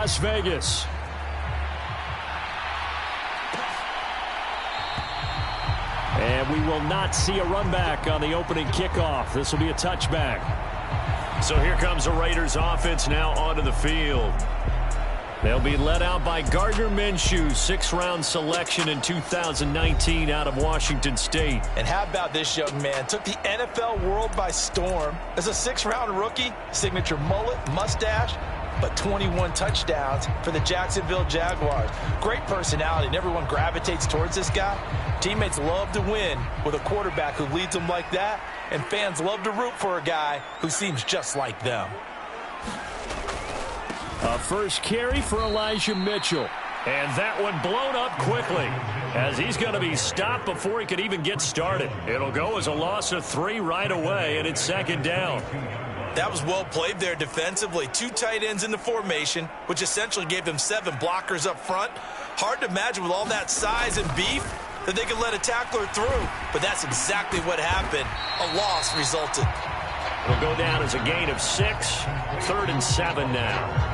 Las Vegas. And we will not see a run back on the opening kickoff. This will be a touchback. So here comes the Raiders offense now onto the field. They'll be led out by Gardner Minshew, 6th-round selection in 2019 out of Washington State. And how about this young man? Took the NFL world by storm. As a 6th-round rookie, signature mullet, mustache, but 21 touchdowns for the Jacksonville Jaguars. Great personality, and everyone gravitates towards this guy. Teammates love to win with a quarterback who leads them like that, and fans love to root for a guy who seems just like them. A first carry for Elijah Mitchell. And that one blown up quickly as he's going to be stopped before he could even get started. It'll go as a loss of 3 right away, and it's 2nd down. That was well played there defensively. 2 tight ends in the formation, which essentially gave them 7 blockers up front. Hard to imagine with all that size and beef that they could let a tackler through. But that's exactly what happened. A loss resulted. It'll go down as a gain of 6. 3rd and 7 now.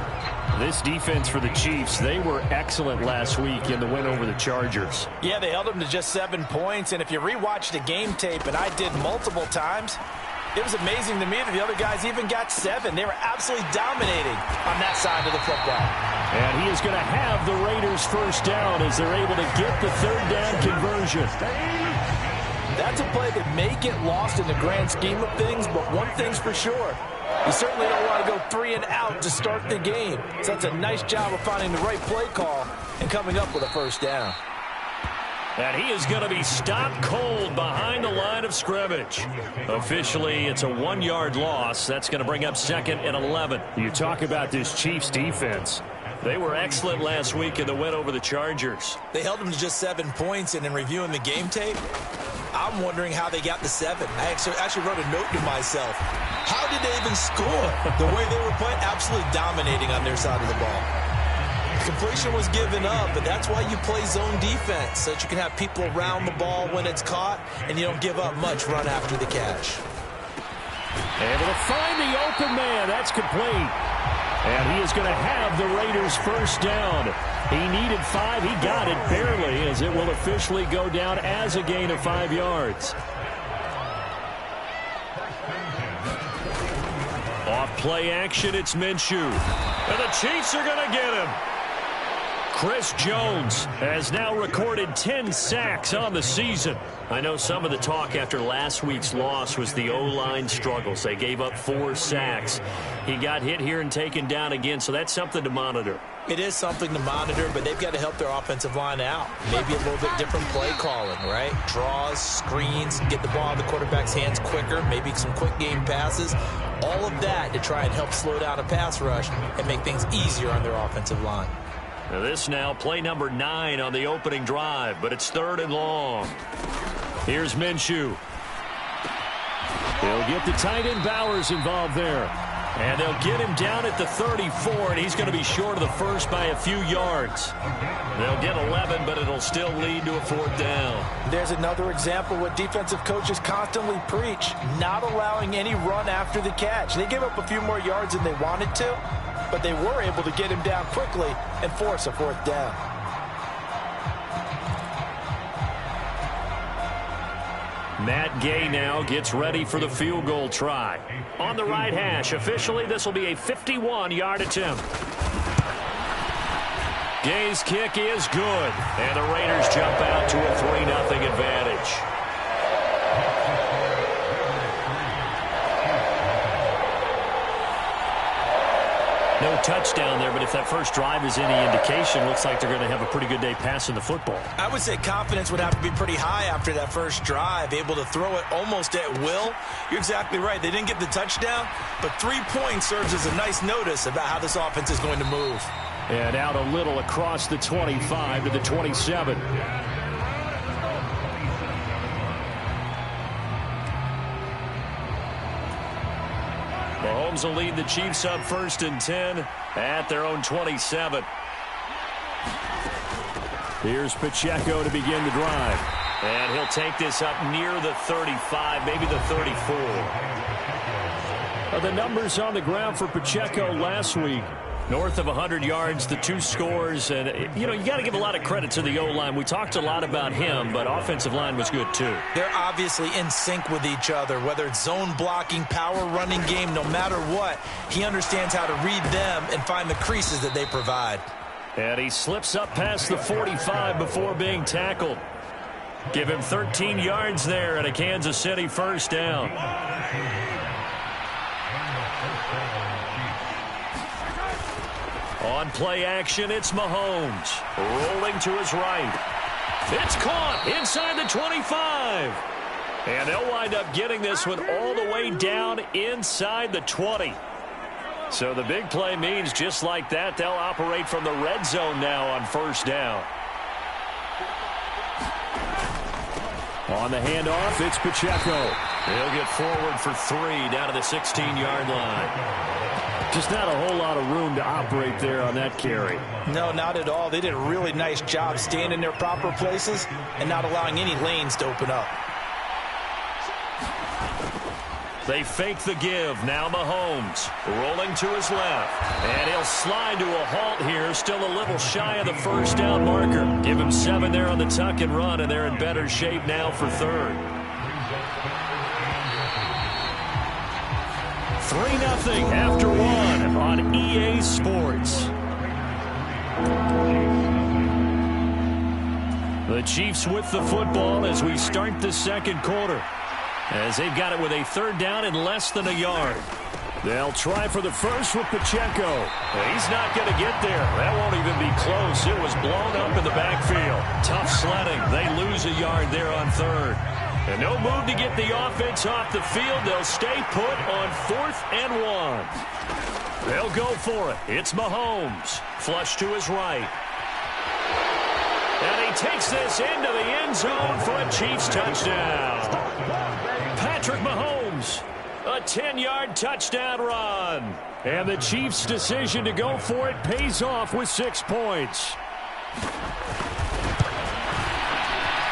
This defense for the Chiefs, they were excellent last week in the win over the Chargers. Yeah, they held them to just 7 points. And if you rewatch the game tape, and I did multiple times, it was amazing to me that the other guys even got 7. They were absolutely dominating on that side of the football. And he is going to have the Raiders first down as they're able to get the 3rd down conversion. That's a play that may get lost in the grand scheme of things, but one thing's for sure. You certainly don't want to go 3 and out to start the game. So that's a nice job of finding the right play call and coming up with a first down. And he is going to be stopped cold behind the line of scrimmage. Officially, it's a 1-yard loss. That's going to bring up 2nd and 11. You talk about this Chiefs defense. They were excellent last week in the win over the Chargers. They held them to just 7 points, and in reviewing the game tape, I'm wondering how they got the 7. I actually wrote a note to myself. How did they even score? The way they were playing, absolutely dominating on their side of the ball. Completion was given up, but that's why you play zone defense, so that you can have people around the ball when it's caught, and you don't give up much run after the catch. Able to find the open man. That's complete. And he is going to have the Raiders first down. He needed 5. He got it barely, as it will officially go down as a gain of 5 yards. Off play action, it's Minshew. And the Chiefs are going to get him. Chris Jones has now recorded 10 sacks on the season. I know some of the talk after last week's loss was the O-line struggles. They gave up 4 sacks. He got hit here and taken down again, so that's something to monitor. It is something to monitor, but they've got to help their offensive line out. Maybe a little bit different play calling, right? Draws, screens, get the ball in the quarterback's hands quicker, maybe some quick game passes. All of that to try and help slow down a pass rush and make things easier on their offensive line. Now this now, play number 9 on the opening drive, but it's 3rd and long. Here's Minshew. They'll get the tight end Bowers involved there. And they'll get him down at the 34, and he's going to be short of the first by a few yards. They'll get 11, but it'll still lead to a 4th down. There's another example of what defensive coaches constantly preach, not allowing any run after the catch. They gave up a few more yards than they wanted to, but they were able to get him down quickly and force a 4th down. Matt Gay now gets ready for the field goal try. On the right hash, officially this will be a 51-yard attempt. Gay's kick is good, and the Raiders jump out to a 3-0 advantage. No touchdown there, but if that first drive is any indication, looks like they're going to have a pretty good day passing the football. I would say confidence would have to be pretty high after that first drive, able to throw it almost at will. You're exactly right. They didn't get the touchdown, but 3 points serves as a nice notice about how this offense is going to move. And out a little across the 25 to the 27. Mahomes will lead the Chiefs up 1st and 10 at their own 27. Here's Pacheco to begin the drive. And he'll take this up near the 35, maybe the 34. The numbers on the ground for Pacheco last week. North of 100 yards, the 2 scores. And, you got to give a lot of credit to the O-line. We talked a lot about him, but offensive line was good too. They're obviously in sync with each other, whether it's zone blocking, power running game, no matter what. He understands how to read them and find the creases that they provide. And he slips up past the 45 before being tackled. Give him 13 yards there and a Kansas City first down. On play action, it's Mahomes. Rolling to his right. It's caught inside the 25. And they'll wind up getting this one all the way down inside the 20. So the big play means just like that, they'll operate from the red zone now on first down. On the handoff, it's Pacheco. He'll get forward for 3 down to the 16-yard line. Just not a whole lot of room to operate there on that carry. No, not at all. They did a really nice job staying in their proper places and not allowing any lanes to open up. They fake the give. Now Mahomes rolling to his left. And he'll slide to a halt here. Still a little shy of the first down marker. Give him 7 there on the tuck and run, and they're in better shape now for third. 3-0 after 1 on EA Sports. The Chiefs with the football as we start the second quarter. As they've got it with a 3rd down and less than a yard. They'll try for the first with Pacheco. He's not going to get there. That won't even be close. It was blown up in the backfield. Tough sledding. They lose a yard there on 3rd. And no move to get the offense off the field. They'll stay put on 4th and 1. They'll go for it. It's Mahomes. Flush to his right. And he takes this into the end zone for a Chiefs touchdown. Patrick Mahomes, a 10-yard touchdown run. And the Chiefs' decision to go for it pays off with 6 points.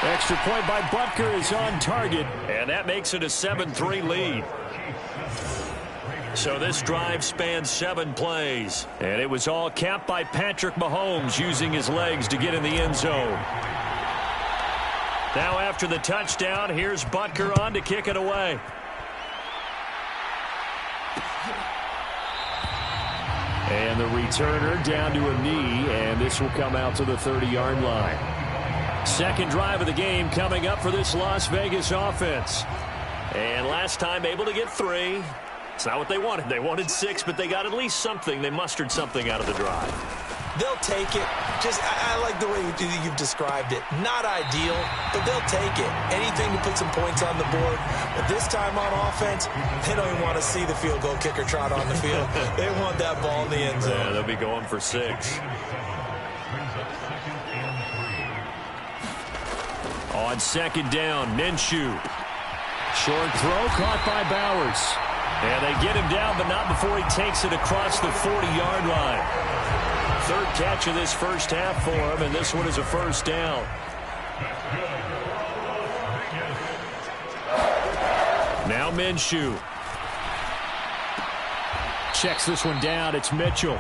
Extra point by Butker is on target, and that makes it a 7-3 lead. So this drive spans 7 plays, and it was all capped by Patrick Mahomes using his legs to get in the end zone. Now after the touchdown, here's Butker on to kick it away. And the returner down to a knee, and this will come out to the 30-yard line. Second drive of the game coming up for this Las Vegas offense. And last time able to get 3. It's not what they wanted. They wanted 6, but they got at least something. They mustered something out of the drive. They'll take it. I like the way you've described it. Not ideal, but they'll take it. Anything to put some points on the board. But this time on offense, they don't even want to see the field goal kicker trot on the field. They want that ball in the end zone. Yeah, they'll be going for 6. On second down, Minshew. Short throw caught by Bowers. And they get him down, but not before he takes it across the 40-yard line. 3rd catch of this first half for him, and this one is a first down. Now Minshew. Checks this one down. It's Mitchell.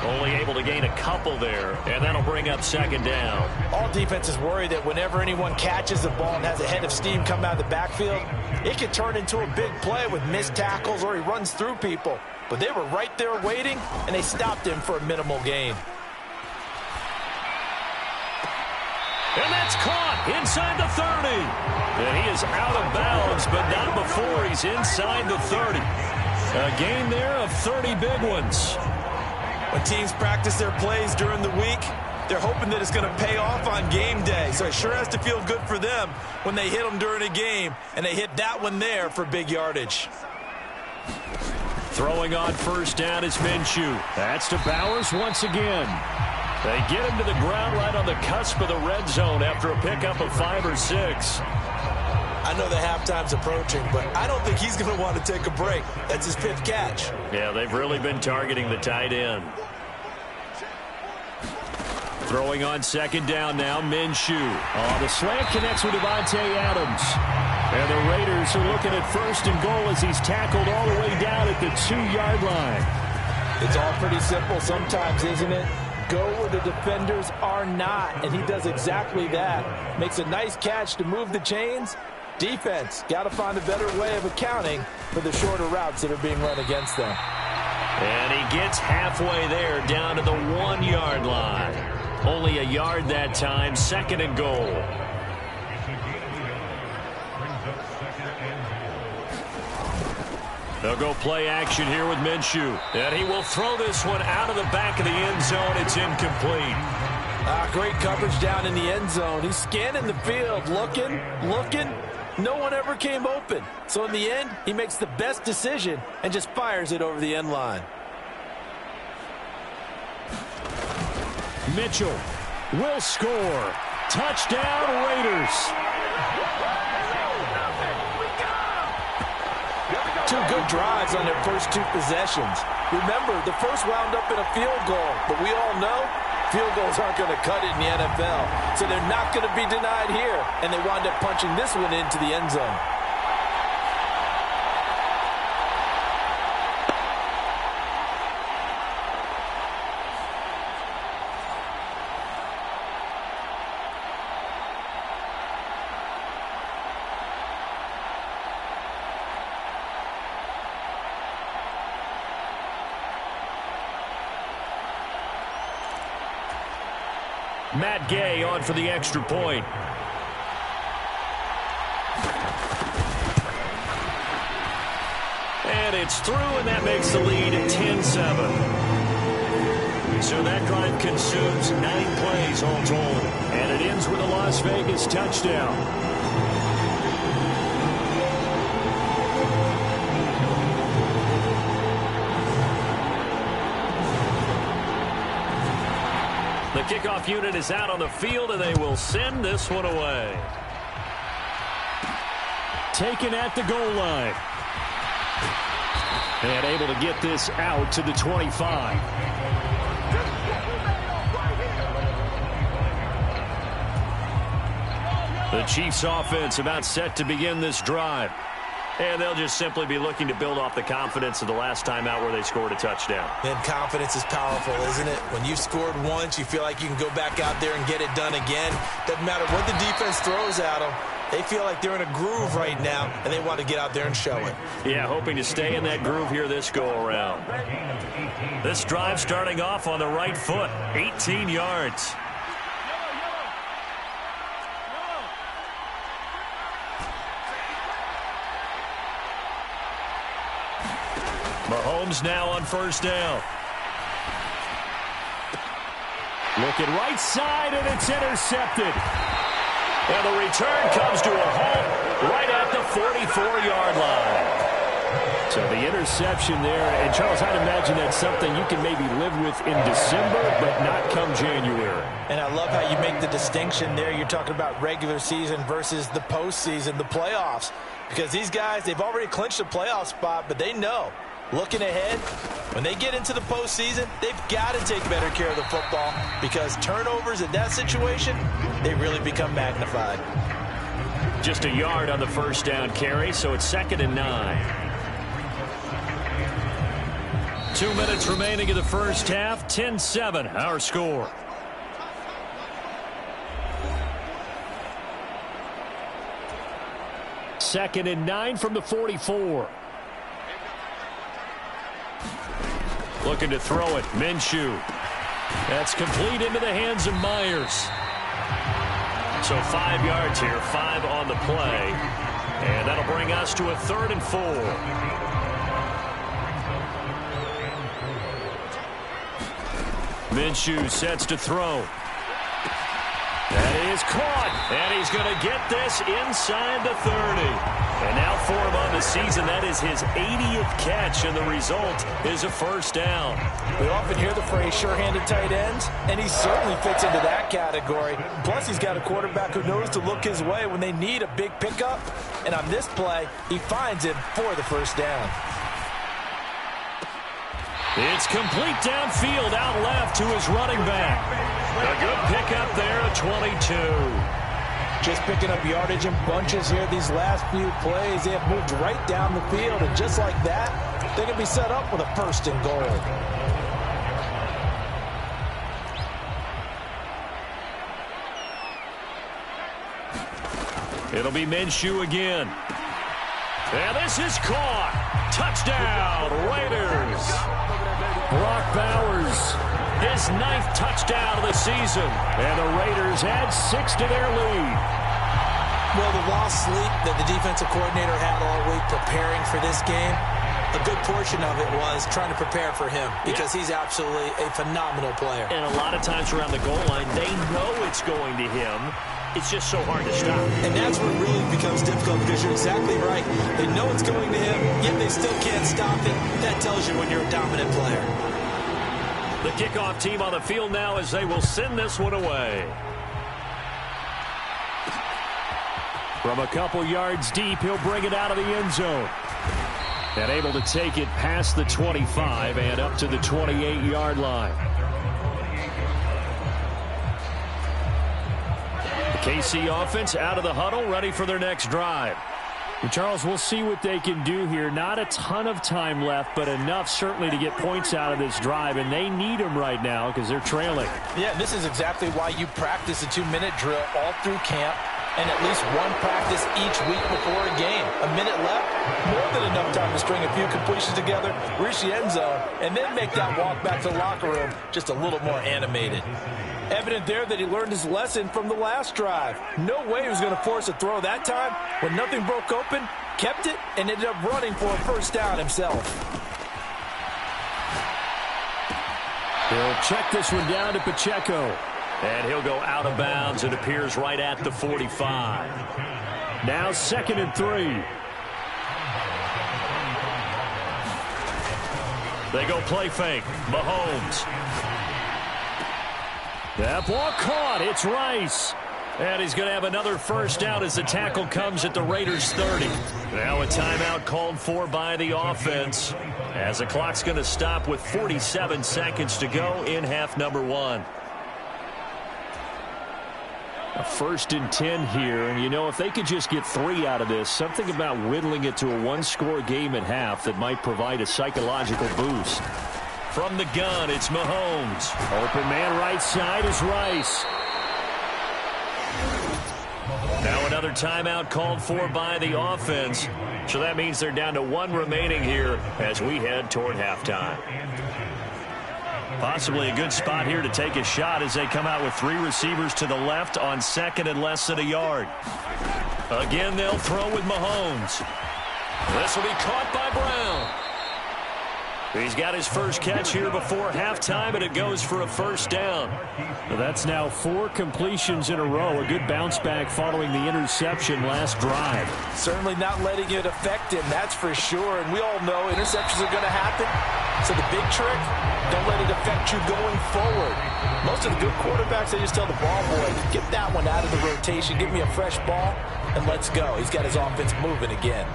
Only able to gain a couple there, and that'll bring up second down. All defenses worry that whenever anyone catches the ball and has a head of steam come out of the backfield, it could turn into a big play with missed tackles or he runs through people. But they were right there waiting, and they stopped him for a minimal gain. And that's caught inside the 30. And he is out of bounds, but not before he's inside the 30. A gain there of 30 big ones. When teams practice their plays during the week, they're hoping that it's going to pay off on game day. So it sure has to feel good for them when they hit them during a game, and they hit that one there for big yardage. Throwing on first down is Minshew. That's to Bowers once again. They get him to the ground right on the cusp of the red zone after a pickup of 5 or 6. I know the halftime's approaching, but I don't think he's going to want to take a break. That's his 5th catch. Yeah, they've really been targeting the tight end. Throwing on second down now, Minshew. The slant connects with Devontae Adams. And the Raiders are looking at first and goal as he's tackled all the way down at the 2-yard line. It's all pretty simple sometimes, isn't it? Go where the defenders are not, and he does exactly that. Makes a nice catch to move the chains. Defense, got to find a better way of accounting for the shorter routes that are being run against them. And he gets halfway there, down to the 1-yard line. Only a yard that time, 2nd and goal. They'll go play action here with Minshew. And he will throw this one out of the back of the end zone. It's incomplete. Great coverage down in the end zone. He's scanning the field, looking. No one ever came open. So in the end, he makes the best decision and just fires it over the end line. Mitchell will score. Touchdown, Raiders. 2 good drives on their first 2 possessions. Remember, the first wound up in a field goal, but we all know field goals aren't going to cut it in the NFL. So they're not going to be denied here, and they wind up punching this one into the end zone. Matt Gay on for the extra point. And it's through, and that makes the lead 10-7. So that drive consumes 9 plays all told. And it ends with a Las Vegas touchdown. The kickoff unit is out on the field, and they will send this one away. Taken at the goal line. And able to get this out to the 25. The Chiefs offense about set to begin this drive. And they'll just simply be looking to build off the confidence of the last time out where they scored a touchdown. And confidence is powerful, isn't it? When you've scored once, you feel like you can go back out there and get it done again. Doesn't matter what the defense throws at them. They feel like they're in a groove right now, and they want to get out there and show it. Yeah, hoping to stay in that groove here this go-around. This drive starting off on the right foot, 18 yards. Mahomes now on first down. Looking right side, and it's intercepted. And the return comes to a halt right at the 44-yard line. So the interception there, and Charles, I'd imagine that's something you can maybe live with in December, but not come January. And I love how you make the distinction there. You're talking about regular season versus the postseason, the playoffs. Because these guys, they've already clinched a playoff spot, but they know, looking ahead, when they get into the postseason, they've got to take better care of the football because turnovers in that situation, they really become magnified. Just a yard on the first down carry, so it's 2nd and 9. 2 minutes remaining in the first half, 10-7, our score. Second and 9 from the 44. Looking to throw it, Minshew. That's complete into the hands of Myers. So 5 yards here, 5 on the play. And that'll bring us to a 3rd and 4. Minshew sets to throw. That is caught, and he's going to get this inside the 30. And now for him on the season, that is his 80th catch, and the result is a first down. We often hear the phrase sure-handed tight ends, and he certainly fits into that category. Plus, he's got a quarterback who knows to look his way when they need a big pickup. And on this play, he finds him for the first down. It's complete downfield, out left to his running back. A good pickup there at 22. Just picking up yardage in bunches here these last few plays. They have moved right down the field, and just like that, they can be set up with a 1st and goal. It'll be Minshew again. And this is caught. Touchdown, Raiders. Brock Bowers, his 9th touchdown of the season. And the Raiders add 6 to their lead. Well, the lost sleep that the defensive coordinator had all week preparing for this game, a good portion of it was trying to prepare for him because he's absolutely a phenomenal player. And a lot of times around the goal line, they know it's going to him. It's just so hard to stop. And that's where it really becomes difficult because you're exactly right. They know it's going to him, yet they still can't stop it. That tells you when you're a dominant player. The kickoff team on the field now as they will send this one away. From a couple yards deep, he'll bring it out of the end zone. And able to take it past the 25 and up to the 28-yard line. The KC offense out of the huddle, ready for their next drive. And Charles, we'll see what they can do here. Not a ton of time left, but enough certainly to get points out of this drive, and they need them right now because they're trailing. Yeah, this is exactly why you practice a 2-minute drill all through camp and at least one practice each week before a game. A minute left, more than enough time to string a few completions together, reach the end zone, and then make that walk back to the locker room just a little more animated. Evident there that he learned his lesson from the last drive. No way he was going to force a throw that time. When nothing broke open, kept it, and ended up running for a first down himself. He'll check this one down to Pacheco. And he'll go out of bounds. It appears right at the 45. Now 2nd and 3. They go play fake. Mahomes. That ball caught. It's Rice. And he's going to have another first down as the tackle comes at the Raiders' 30. Now a timeout called for by the offense as the clock's going to stop with 47 seconds to go in half number 1. A 1st and 10 here, and you know, if they could just get 3 out of this, something about whittling it to a 1-score game at half that might provide a psychological boost. From the gun, it's Mahomes. Open man right side is Rice. Now another timeout called for by the offense. So that means they're down to 1 remaining here as we head toward halftime. Possibly a good spot here to take a shot as they come out with 3 receivers to the left on 2nd and less than a yard. Again, they'll throw with Mahomes. This will be caught by Brown. He's got his first catch here before halftime, and it goes for a first down. Well, that's now 4 completions in a row. A good bounce back following the interception last drive. Certainly not letting it affect him, that's for sure. And we all know interceptions are going to happen. So the big trick, don't let it affect you going forward. Most of the good quarterbacks, they just tell the ball boy, get that one out of the rotation, give me a fresh ball, and let's go. He's got his offense moving again.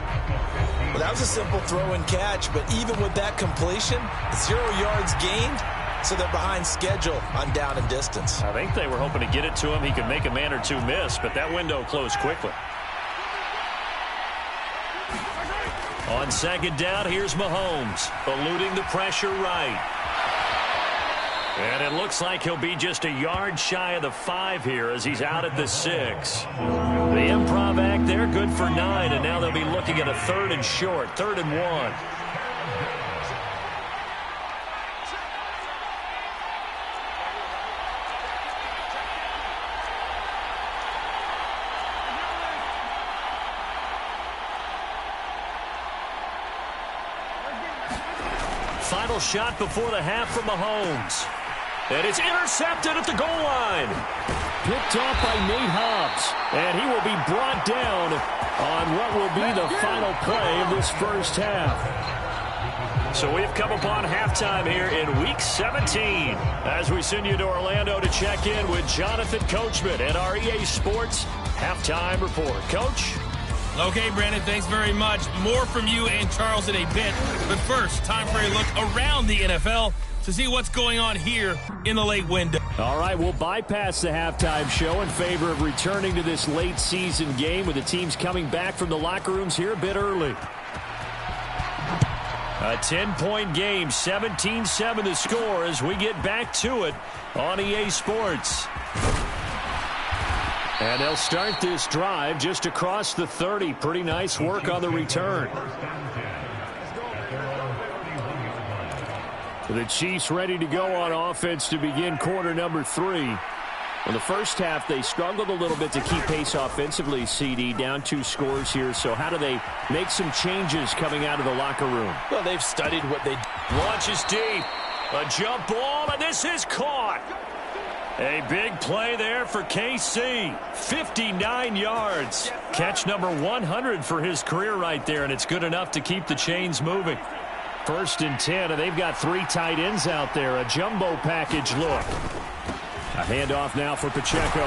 Well, that was a simple throw and catch, but even with that completion, 0 yards gained, so they're behind schedule on down and distance. I think they were hoping to get it to him. He could make a man or 2 miss, but that window closed quickly. On 2nd down, here's Mahomes, eluding the pressure right. And it looks like he'll be just a yard shy of the 5 here as he's out at the 6. The improv act there, good for 9, and now they'll be looking at a 3rd and short, 3rd and 1. Final shot before the half from Mahomes. And it's intercepted at the goal line. Picked off by Nate Hobbs. And he will be brought down on what will be the final play of this first half. So we've come upon halftime here in Week 17 as we send you to Orlando to check in with Jonathan Coachman at our EA Sports Halftime Report. Coach? Okay, Brandon, thanks very much. More from you and Charles in a bit. But first, time for a look around the NFL to see what's going on here in the late window. All right, we'll bypass the halftime show in favor of returning to this late season game with the teams coming back from the locker rooms here a bit early. A 10-point game, 17-7 the score as we get back to it on EA Sports. And they'll start this drive just across the 30. Pretty nice work on the return. The Chiefs ready to go on offense to begin quarter number 3. In the first half, they struggled a little bit to keep pace offensively, CD, down 2 scores here. So how do they make some changes coming out of the locker room? Well, they've studied what they launches deep. A jump ball, and this is caught. A big play there for KC. 59 yards. Catch number 100 for his career right there, and it's good enough to keep the chains moving. 1st and 10, and they've got 3 tight ends out there. A jumbo package look. A handoff now for Pacheco.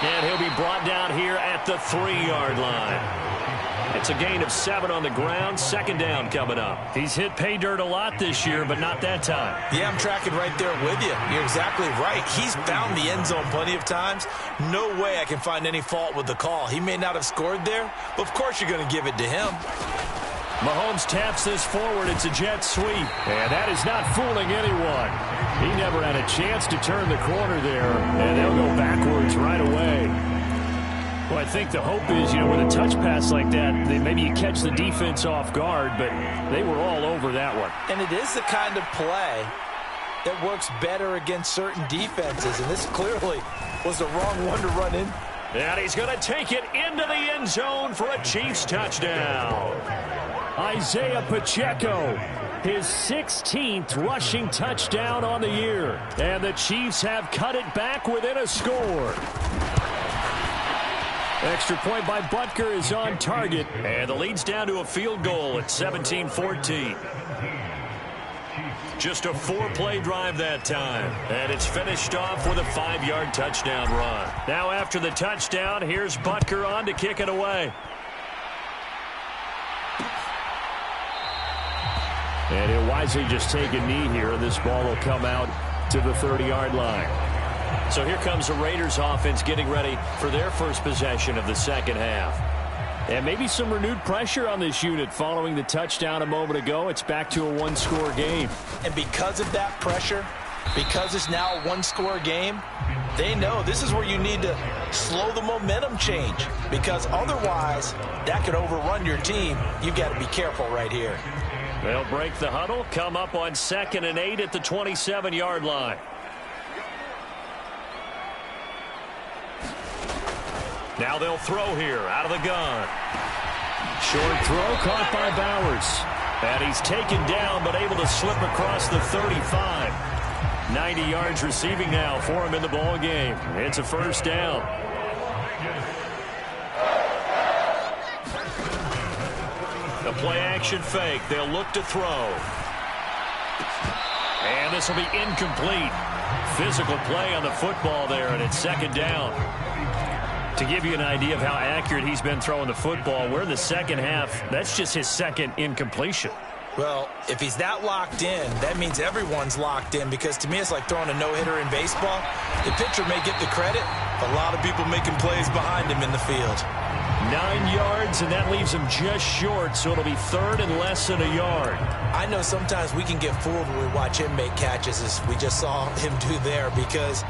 And he'll be brought down here at the 3-yard line. It's a gain of 7 on the ground. 2nd down coming up. He's hit pay dirt a lot this year, but not that time. Yeah, I'm tracking right there with you. You're exactly right. He's found the end zone plenty of times. No way I can find any fault with the call. He may not have scored there, but of course you're going to give it to him. Mahomes taps this forward. It's a jet sweep. And that is not fooling anyone. He never had a chance to turn the corner there. And they'll go backwards right away. Well, I think the hope is, with a touch pass like that, maybe you catch the defense off guard, but they were all over that one. And it is the kind of play that works better against certain defenses. And this clearly was the wrong one to run in. And he's going to take it into the end zone for a Chiefs touchdown. Isaiah Pacheco, his 16th rushing touchdown on the year. And the Chiefs have cut it back within a score. Extra point by Butker is on target. And the lead's down to a field goal at 17-14. Just a 4-play drive that time. And it's finished off with a 5-yard touchdown run. Now after the touchdown, here's Butker on to kick it away. And he'll wisely just take a knee here, and this ball will come out to the 30-yard line. So here comes the Raiders offense getting ready for their first possession of the second half. And maybe some renewed pressure on this unit following the touchdown a moment ago. It's back to a 1-score game. And because of that pressure, because it's now a 1-score game, they know this is where you need to slow the momentum change. Because otherwise, that could overrun your team. You've got to be careful right here. They'll break the huddle, come up on 2nd and 8 at the 27-yard line. Now they'll throw here out of the gun. Short throw caught by Bowers. And he's taken down but able to slip across the 35. 90 yards receiving now for him in the ball game. It's a 1st down. The play-action fake. They'll look to throw. And this will be incomplete. Physical play on the football there, and it's 2nd down. To give you an idea of how accurate he's been throwing the football, we're in the second half. That's just his 2nd incompletion. Well, if he's that locked in, that means everyone's locked in, because to me it's like throwing a no-hitter in baseball. The pitcher may get the credit, but a lot of people making plays behind him in the field. 9 yards, and that leaves him just short, so it'll be 3rd and less than a yard. I know sometimes we can get fooled when we watch him make catches, as we just saw him do there, because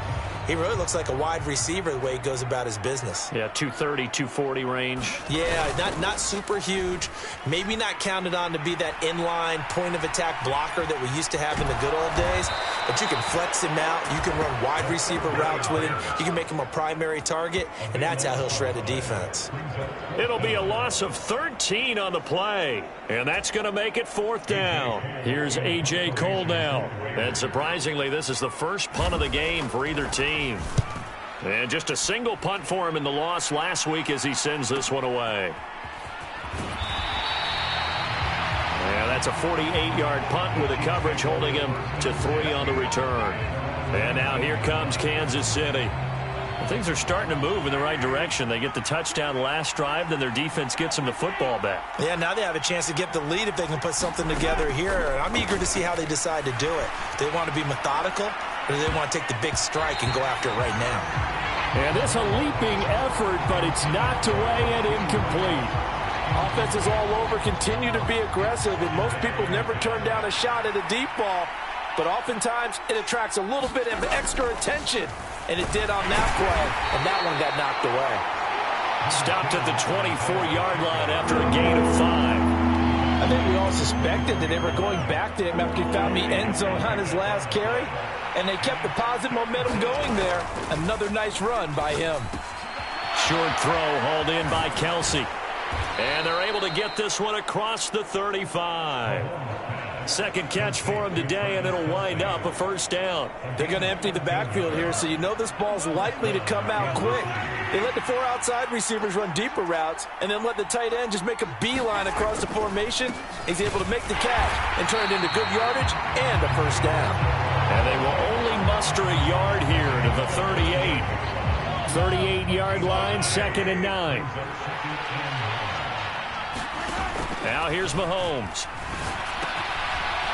he really looks like a wide receiver the way he goes about his business. Yeah, 230, 240 range. Yeah, not super huge. Maybe not counted on to be that inline point-of-attack blocker that we used to have in the good old days. But you can flex him out. You can run wide receiver routes with him. You can make him a primary target, and that's how he'll shred a defense. It'll be a loss of 13 on the play, and that's going to make it 4th down. Here's A.J. Cole now. And surprisingly, this is the first punt of the game for either team. And just a single punt for him in the loss last week as he sends this one away. And that's a 48-yard punt with the coverage holding him to 3 on the return. And now here comes Kansas City. Things are starting to move in the right direction. They get the touchdown last drive, then their defense gets them the football back. Yeah, now they have a chance to get the lead if they can put something together here. I'm eager to see how they decide to do it. Do they want to be methodical, or do they want to take the big strike and go after it right now? And this a leaping effort, but it's knocked away and incomplete. Offenses all over continue to be aggressive, and most people never turn down a shot at a deep ball. But oftentimes, it attracts a little bit of extra attention. and it did on that play, and that one got knocked away. Stopped at the 24-yard line after a gain of 5. I think we all suspected that they were going back to him after he found the end zone on his last carry, and they kept the positive momentum going there. Another nice run by him. Short throw hauled in by Kelsey. And they're able to get this one across the 35. Second catch for him today, and it'll wind up a first down. They're going to empty the backfield here, so you know this ball's likely to come out quick. They let the 4 outside receivers run deeper routes, and then let the tight end just make a beeline across the formation. He's able to make the catch and turn it into good yardage and a first down. And they will only muster a yard here to the 38. 38-yard line, 2nd and 9. Now here's Mahomes.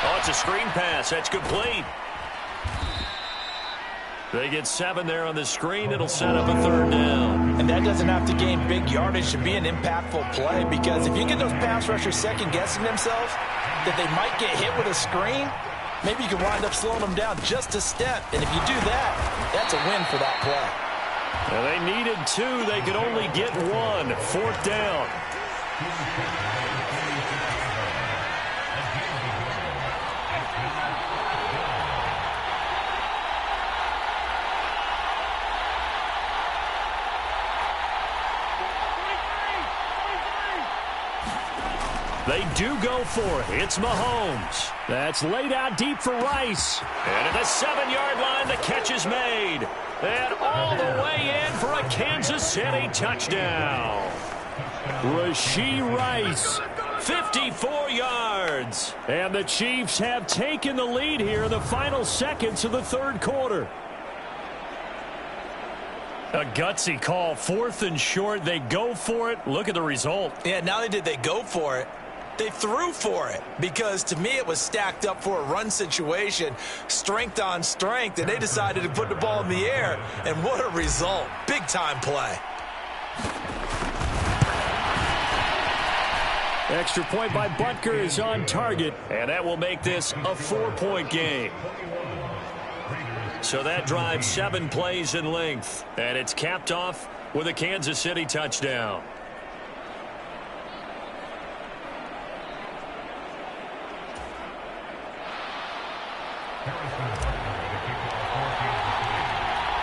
Oh, it's a screen pass. That's complete. They get 7 there on the screen. It'll set up a third down. And that doesn't have to gain big yardage to be an impactful play, because if you get those pass rushers second-guessing themselves that they might get hit with a screen, maybe you can wind up slowing them down just a step. And if you do that, that's a win for that play. Well, they needed 2. They could only get 1. 4th down. They do go for it. It's Mahomes. That's laid out deep for Rice. And at the 7-yard line, the catch is made. And all the way in for a Kansas City touchdown. Rashee Rice, 54 yards. And the Chiefs have taken the lead here in the final seconds of the third quarter. A gutsy call, 4th and short. They go for it. Look at the result. Yeah, not only did they go for it, they threw for it, because to me it was stacked up for a run situation, strength on strength, and they decided to put the ball in the air, and what a result. Big-time play. Extra point by Butker is on target, and that will make this a 4-point game. So that drives 7 plays in length, and it's capped off with a Kansas City touchdown.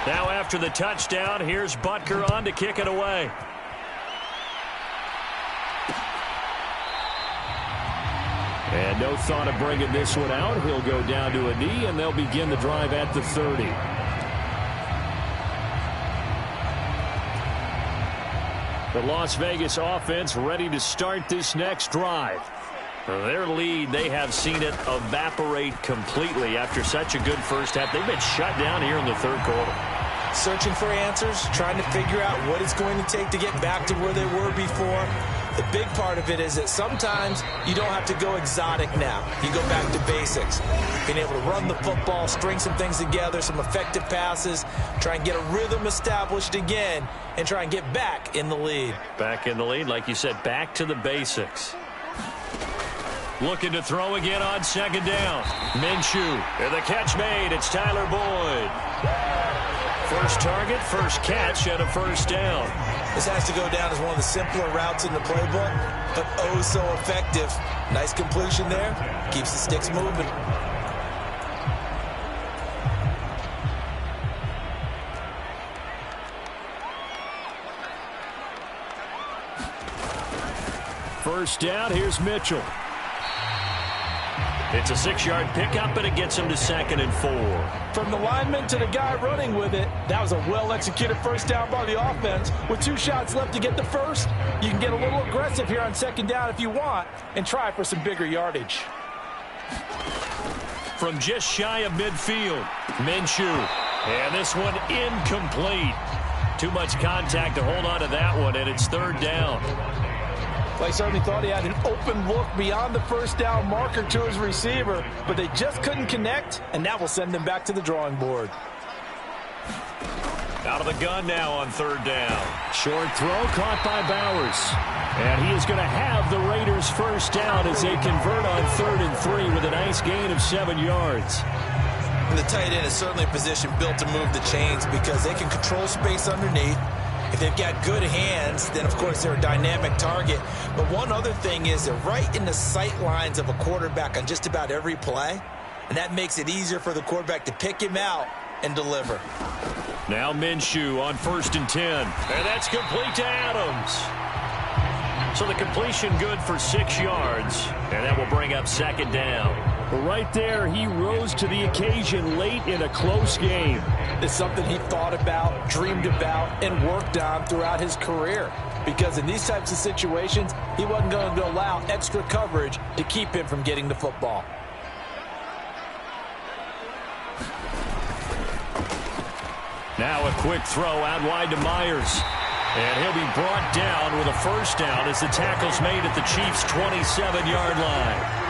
Now after the touchdown, here's Butker on to kick it away. And no thought of bringing this one out. He'll go down to a knee, and they'll begin the drive at the 30. The Las Vegas offense ready to start this next drive. Their lead, they have seen it evaporate completely after such a good first half. They've been shut down here in the third quarter. Searching for answers, trying to figure out what it's going to take to get back to where they were before. The big part of it is that sometimes you don't have to go exotic now. You go back to basics. Being able to run the football, string some things together, some effective passes, try and get a rhythm established again, and try and get back in the lead. Back in the lead, like you said, back to the basics. Looking to throw again on 2nd down. Minshew. And the catch made. It's Tyler Boyd. First target, first catch, and a first down. This has to go down as one of the simpler routes in the playbook, but oh so effective. Nice completion there. Keeps the sticks moving. First down, here's Mitchell. It's a 6-yard pickup, and it gets him to 2nd and 4. From the lineman to the guy running with it, that was a well-executed first down by the offense. With 2 shots left to get the first, you can get a little aggressive here on 2nd down if you want and try for some bigger yardage. From just shy of midfield, Minshew. And this one incomplete. Too much contact to hold on to that one, and it's 3rd down. Well, he certainly thought he had an open look beyond the first down marker to his receiver, but they just couldn't connect, and that will send them back to the drawing board. Out of the gun now on 3rd down. Short throw caught by Bowers. And he is going to have the Raiders first down as they convert on 3rd and 3 with a nice gain of 7 yards. And the tight end is certainly a position built to move the chains because they can control space underneath. If they've got good hands, then, of course, they're a dynamic target. But one other thing is they're right in the sight lines of a quarterback on just about every play, and that makes it easier for the quarterback to pick him out and deliver. Now Minshew on 1st and 10. And that's complete to Adams. So the completion good for 6 yards, and that will bring up 2nd down. Well, right there, he rose to the occasion late in a close game. It's something he thought about, dreamed about, and worked on throughout his career. Because in these types of situations, he wasn't going to allow extra coverage to keep him from getting the football. Now a quick throw out wide to Myers. And he'll be brought down with a 1st down as the tackle's made at the Chiefs' 27-yard line.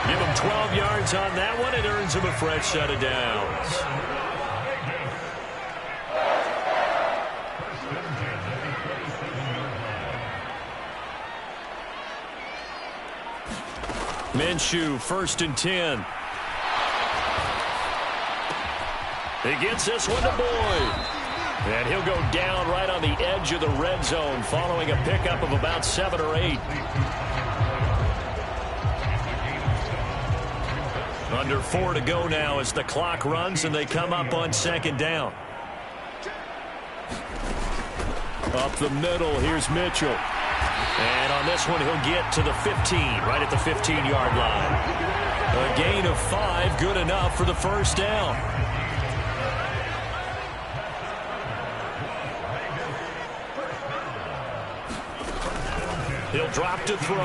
Give him 12 yards on that one. It earns him a fresh set of downs. Minshew, 1st and 10. He gets this one to Boyd. And he'll go down right on the edge of the red zone following a pickup of about 7 or 8. Under 4 to go now as the clock runs and they come up on 2nd down. Up the middle, here's Mitchell. And on this one, he'll get to the 15, right at the 15-yard line. A gain of 5, good enough for the 1st down. He'll drop to throw.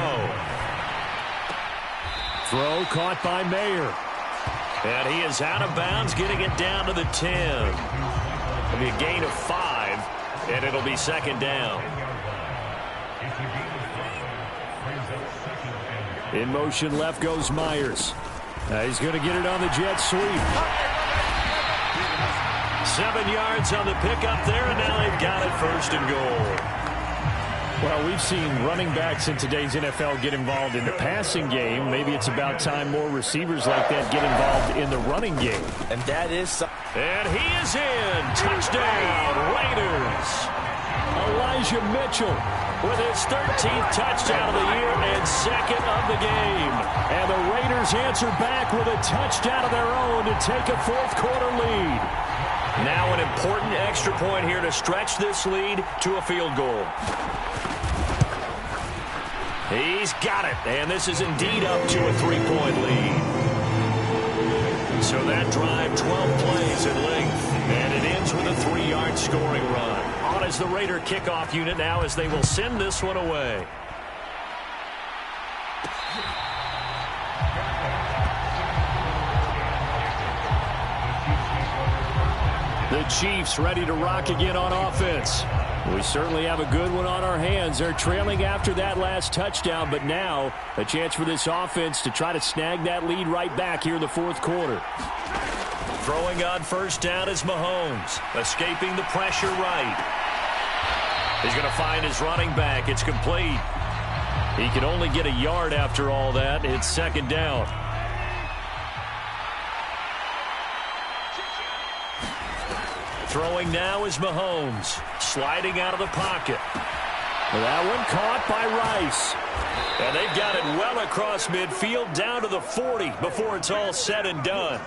Throw caught by Mayer. And he is out of bounds, getting it down to the 10. It'll be a gain of 5, and it'll be 2nd down. In motion left goes Myers. He's going to get it on the jet sweep. 7 yards on the pickup there, and now they've got it 1st and goal. Well, we've seen running backs in today's NFL get involved in the passing game. Maybe it's about time more receivers like that get involved in the running game. And that is... And he is in. Touchdown, Raiders. Elijah Mitchell with his 13th touchdown of the year and 2nd of the game. And the Raiders answer back with a touchdown of their own to take a 4th quarter lead. Now an important extra point here to stretch this lead to a field goal. He's got it, and this is indeed up to a 3-point lead. So that drive, 12 plays in length, and it ends with a 3-yard scoring run. On is the Raider kickoff unit now as they will send this one away. The Chiefs ready to rock again on offense. We certainly have a good one on our hands. They're trailing after that last touchdown, but now a chance for this offense to try to snag that lead right back here in the 4th quarter. Throwing on 1st down is Mahomes, escaping the pressure right. He's going to find his running back. It's complete. He can only get a yard after all that. It's 2nd down. Throwing now is Mahomes, sliding out of the pocket. That one caught by Rice. And they've got it well across midfield, down to the 40 before it's all said and done.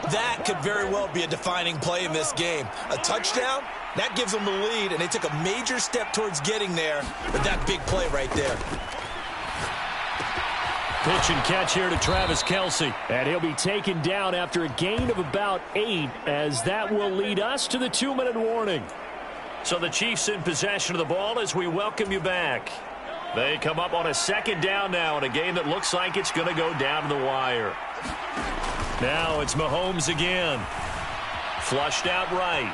That could very well be a defining play in this game. A touchdown, that gives them the lead, and they took a major step towards getting there with that big play right there. Pitch and catch here to Travis Kelce. And he'll be taken down after a gain of about 8, as that will lead us to the 2-minute warning. So the Chiefs in possession of the ball as we welcome you back. They come up on a 2nd down now in a game that looks like it's going to go down to the wire. Now it's Mahomes again. Flushed out right.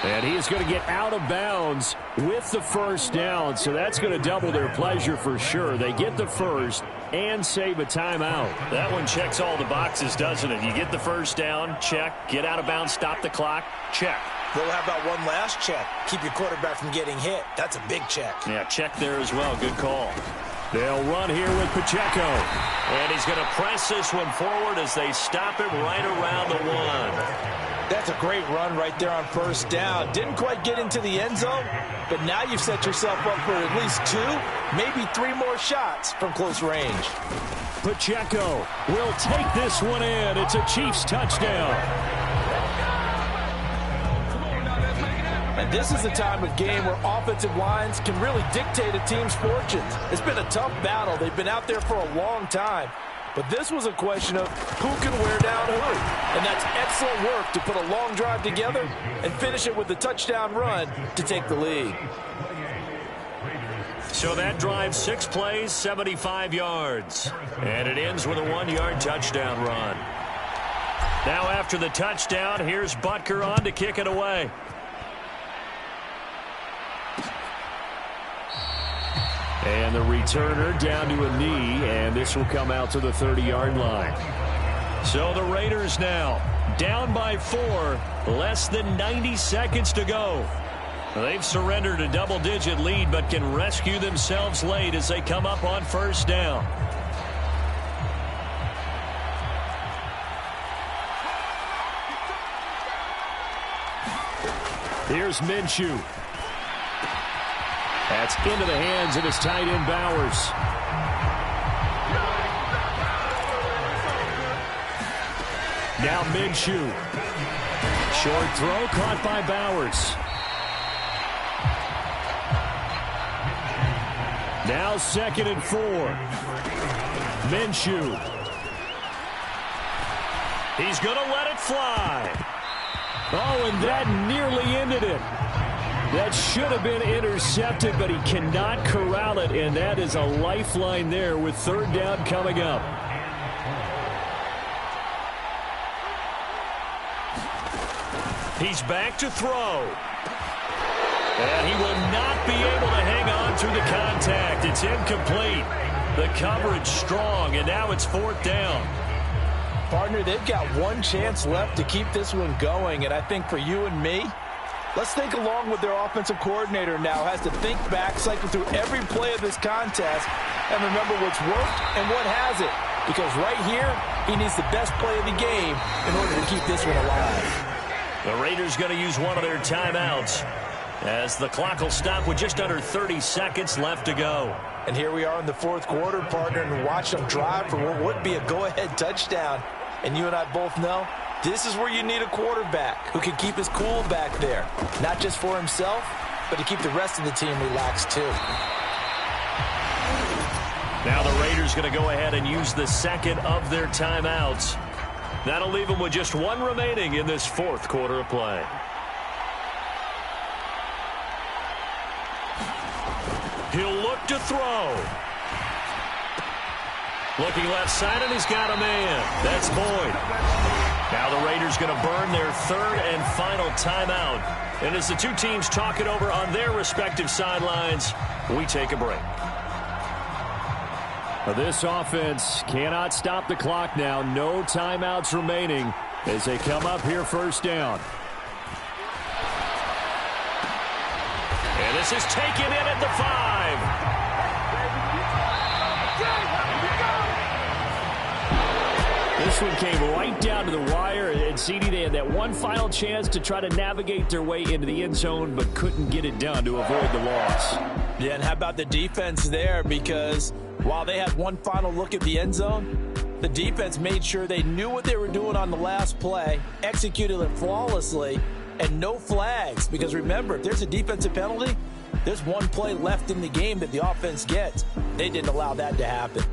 And he is going to get out of bounds with the 1st down, so that's going to double their pleasure for sure. They get the 1st and save a timeout. That one checks all the boxes, doesn't it? You get the 1st down, check. Get out of bounds, stop the clock, check. Well, how about one last check? Keep your quarterback from getting hit. That's a big check. Yeah, check there as well. Good call. They'll run here with Pacheco. And he's going to press this one forward as they stop him right around the 1. That's a great run right there on first down. Didn't quite get into the end zone, but now you've set yourself up for at least 2, maybe 3 more shots from close range. Pacheco will take this one in. It's a Chiefs touchdown. And this is a time of game where offensive lines can really dictate a team's fortunes. It's been a tough battle. They've been out there for a long time. But this was a question of who can wear down who. And that's excellent work to put a long drive together and finish it with a touchdown run to take the lead. So that drive, 6 plays, 75 yards. And it ends with a 1-yard touchdown run. Now after the touchdown, here's Butker on to kick it away. And the returner down to a knee, and this will come out to the 30-yard line. So the Raiders now down by 4, less than 90 seconds to go. They've surrendered a double-digit lead, but can rescue themselves late as they come up on first down. Here's Minshew. That's into the hands of his tight end, Bowers. Now Minshew. Short throw caught by Bowers. Now 2nd and 4. Minshew. He's going to let it fly. Oh, and that nearly ended it. That should have been intercepted, but he cannot corral it, and that is a lifeline there with 3rd down coming up. He's back to throw. And he will not be able to hang on through the contact. It's incomplete. The coverage strong, and now it's 4th down. Partner, they've got 1 chance left to keep this one going, and I think for you and me, let's think along with their offensive coordinator now. Has to think back, cycle through every play of this contest, and remember what's worked and what hasn't. Because right here, he needs the best play of the game in order to keep this one alive. The Raiders going to use one of their timeouts as the clock will stop with just under 30 seconds left to go. And here we are in the 4th quarter, partner, and watch them drive for what would be a go-ahead touchdown. And you and I both know this is where you need a quarterback who can keep his cool back there. Not just for himself, but to keep the rest of the team relaxed too. Now the Raiders going to go ahead and use the 2nd of their timeouts. That'll leave them with just 1 remaining in this 4th quarter of play. He'll look to throw. Looking left side, and he's got a man. That's Boyd. Now the Raiders going to burn their 3rd and final timeout. And as the 2 teams talk it over on their respective sidelines, we take a break. This offense cannot stop the clock now. No timeouts remaining as they come up here 1st down. And this is taken in at the 5. This one came right down to the wire, and CD, they had that one final chance to try to navigate their way into the end zone, but couldn't get it done to avoid the loss. Yeah, and how about the defense there? Because while they had one final look at the end zone, the defense made sure they knew what they were doing on the last play, executed it flawlessly, and no flags. Because remember, if there's a defensive penalty, there's 1 play left in the game that the offense gets. They didn't allow that to happen.